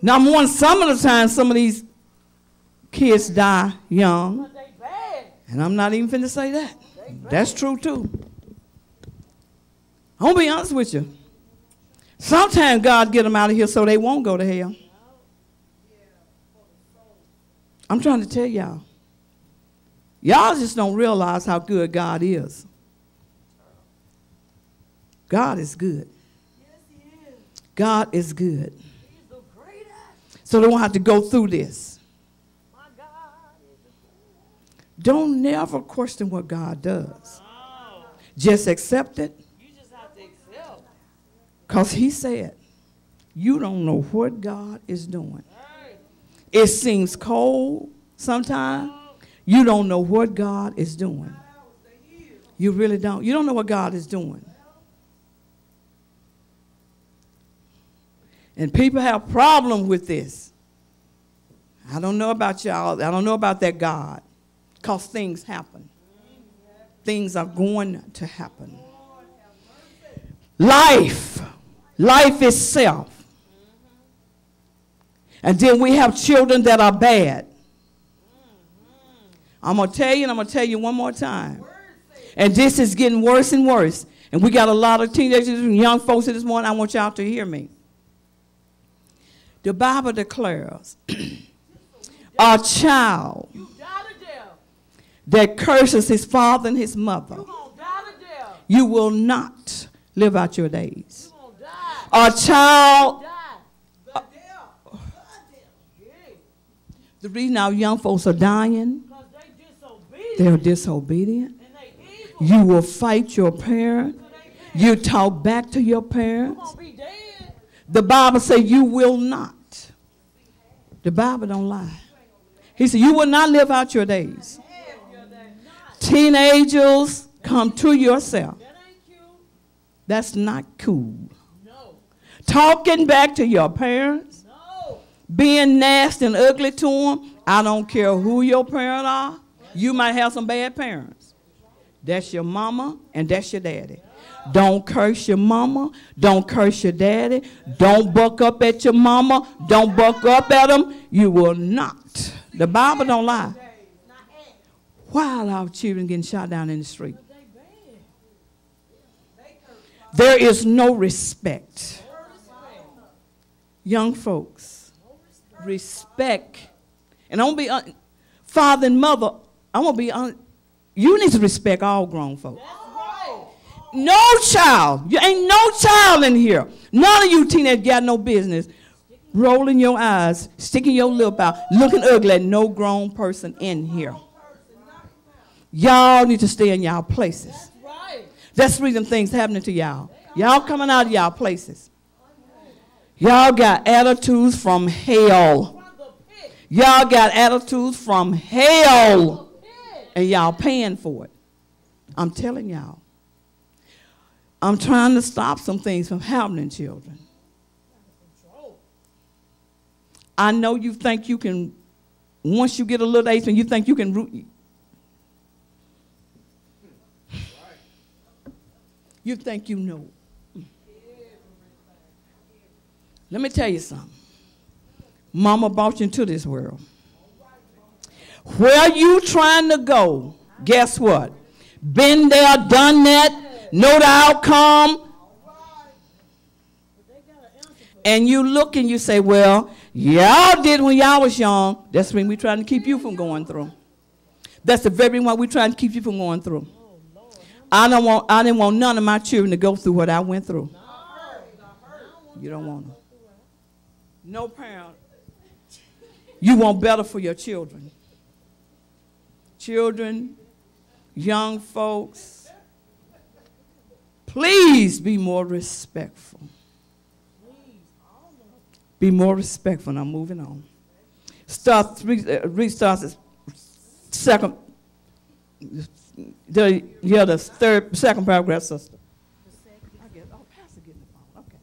Number one, some of the time, some of these kids die young. And I'm not even finna say that. That's true, too. I'm going to be honest with you. Sometimes God get them out of here so they won't go to hell. I'm trying to tell y'all. Y'all just don't realize how good God is. God is good. God is good. So they won't have to go through this. Don't never question what God does. Just accept it. Because he said, you don't know what God is doing. It seems cold sometimes. You don't know what God is doing. You really don't. You don't know what God is doing. And people have problems with this. I don't know about y'all. I don't know about that God. Because things happen. Things are going to happen. Life itself. And then we have children that are bad. I'm going to tell you, and I'm going to tell you one more time. And this is getting worse and worse. And we got a lot of teenagers and young folks this morning. I want y'all to hear me. The Bible declares a child that curses his father and his mother, you will not live out your days. A child. The reason our young folks are dying, they're disobedient. You will fight your parents. You talk back to your parents. The Bible says you will not. The Bible don't lie. He said you will not live out your days. Teenagers, come to yourself. That's not cool. Talking back to your parents. Being nasty and ugly to them. I don't care who your parents are. You might have some bad parents. That's your mama and that's your daddy. Don't curse your mama. Don't curse your daddy. Don't buck up at your mama. Don't buck up at them. You will not. The Bible don't lie. Why are our children getting shot down in the street? There is no respect. Young folks, respect. And I'm going to be, father and mother, I'm going to be, you need to respect all grown folks. No child. You ain't no child in here. None of you teenagers got no business rolling your eyes, sticking your lip out, looking ugly at no grown person in here. Y'all need to stay in y'all places. That's the reason things happening to y'all. Y'all coming out of y'all places. Y'all got attitudes from hell. Y'all got attitudes from hell. And y'all paying for it. I'm telling y'all. I'm trying to stop some things from happening, children. I know you think you can, once you get a little age and you think you can root. You think you know. Let me tell you something. Mama brought you into this world. Where you trying to go, guess what? Been there, done that, know the outcome. And you look and you say, well, y'all did when y'all was young. That's when we trying to keep you from going through. That's the very one we trying to keep you from going through. I didn't want none of my children to go through what I went through. You don't want them. No parent. You want better for your children. Children, young folks, please be more respectful. Be more respectful. Now moving on. Restart the second. The second paragraph, sister. Pastor get the phone. Okay.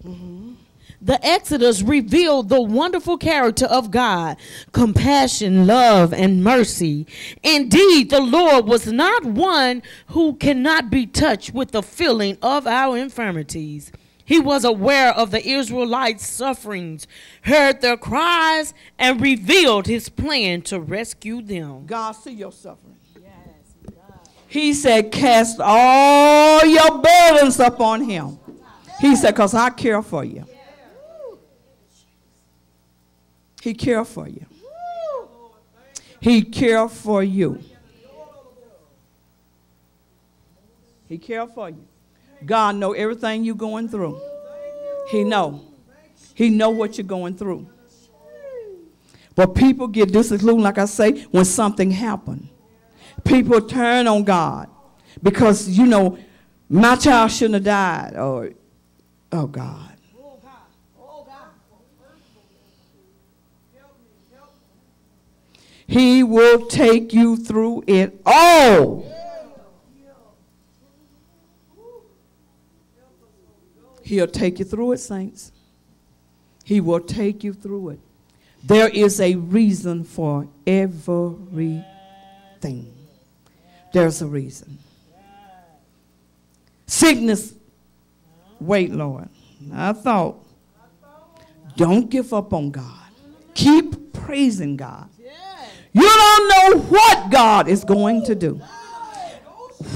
Mm-hmm. The Exodus revealed the wonderful character of God, compassion, love, and mercy. Indeed, the Lord was not one who cannot be touched with the feeling of our infirmities. He was aware of the Israelites' sufferings, heard their cries, and revealed his plan to rescue them. God see your suffering. Yes, he said, cast all your burdens upon him. He said, because I care for you. He care for you. He care for you. He care for you. God know everything you're going through. He know. He know what you're going through. But people get disillusioned, like I say, when something happened. People turn on God because, you know, my child shouldn't have died. Or, oh, God. He will take you through it all. He'll take you through it, saints. He will take you through it. There is a reason for everything. There's a reason. Sickness, wait, Lord. I thought, don't give up on God. Keep praising God. You don't know what God is going to do.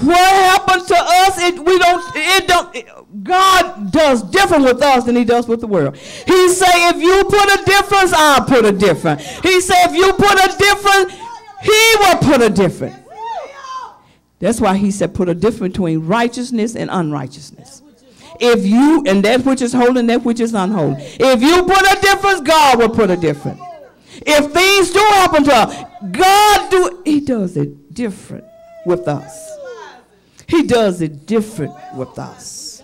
What happened to us, God does different with us than he does with the world. He say, if you put a difference, I'll put a difference. He said, if you put a difference, he will put a difference. That's why he said, put a difference between righteousness and unrighteousness. If you, and that which is holy and that which is unholy. If you put a difference, God will put a difference. If things do happen to us, he does it different with us. He does it different with us.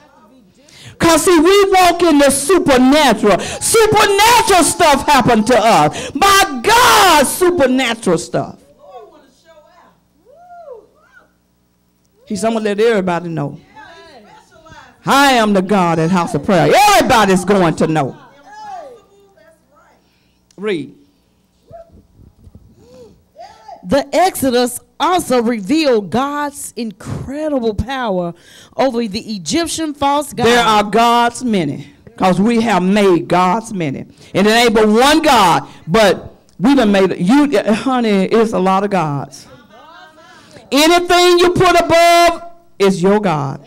Because, see, we walk in the supernatural. Supernatural stuff happened to us. By God, supernatural stuff. He's going to let everybody know. I am the God at House of Prayer. Everybody's going to know. Read. The Exodus also revealed God's incredible power over the Egyptian false gods. There are gods many, because we have made gods many. And it ain't but one God, but we done made it. Honey, it's a lot of gods. Anything you put above is your God.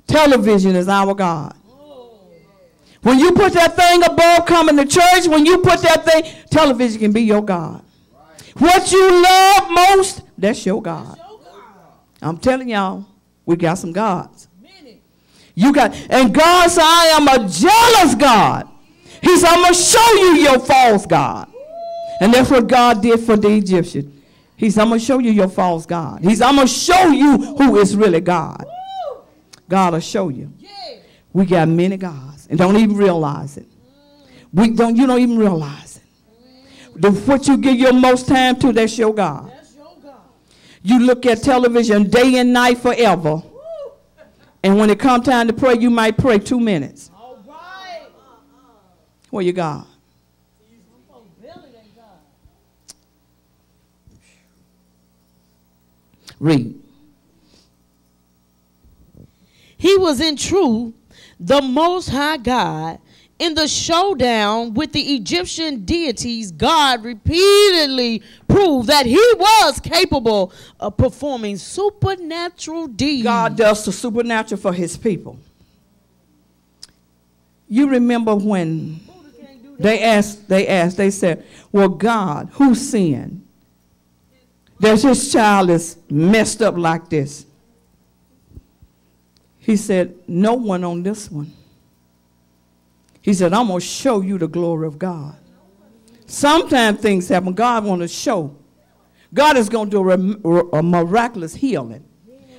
Television is our God. When you put that thing above coming to church, when you put that thing, television can be your God. What you love most, that's your God. I'm telling y'all, we got some gods. And God said, I am a jealous God. He said, I'm going to show you your false God. And that's what God did for the Egyptians. He said, I'm going to show you your false God. He said, I'm going to show you who is really God. God will show you. We got many gods and don't even realize it. You don't even realize it. What you give your most time to, that's your God. You look at television day and night forever. And when it comes time to pray, you might pray 2 minutes. Where you God? Read. He was in truth the Most High God. In the showdown with the Egyptian deities, God repeatedly proved that he was capable of performing supernatural deeds. God does the supernatural for his people. You remember when they said, well, God, who sinned? That his child is messed up like this. He said, no one on this one. He said, I'm going to show you the glory of God. Sometimes things happen. God wants to show. God is going to do a miraculous healing.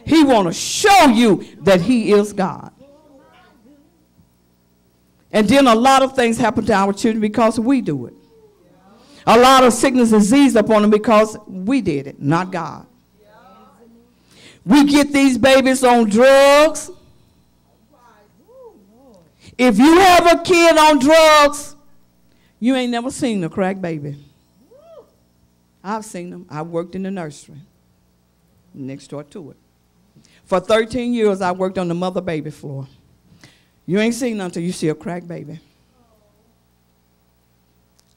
He wants to show you that he is God. And then a lot of things happen to our children because we do it. A lot of sickness and disease upon them because we did it, not God. We get these babies on drugs. If you have a kid on drugs, you ain't never seen a crack baby. I've seen them. I worked in the nursery next door to it. For 13 years, I worked on the mother-baby floor. You ain't seen nothing until you see a crack baby.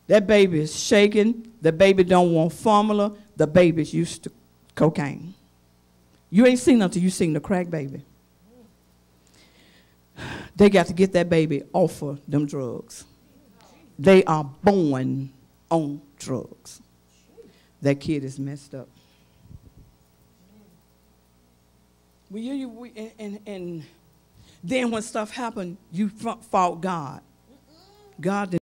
That baby is shaking. The baby don't want formula. The baby's used to cocaine. You ain't seen nothing until you seen the crack baby. They got to get that baby off of them drugs. They are born on drugs. That kid is messed up. And then when stuff happened, you fought God. God didn't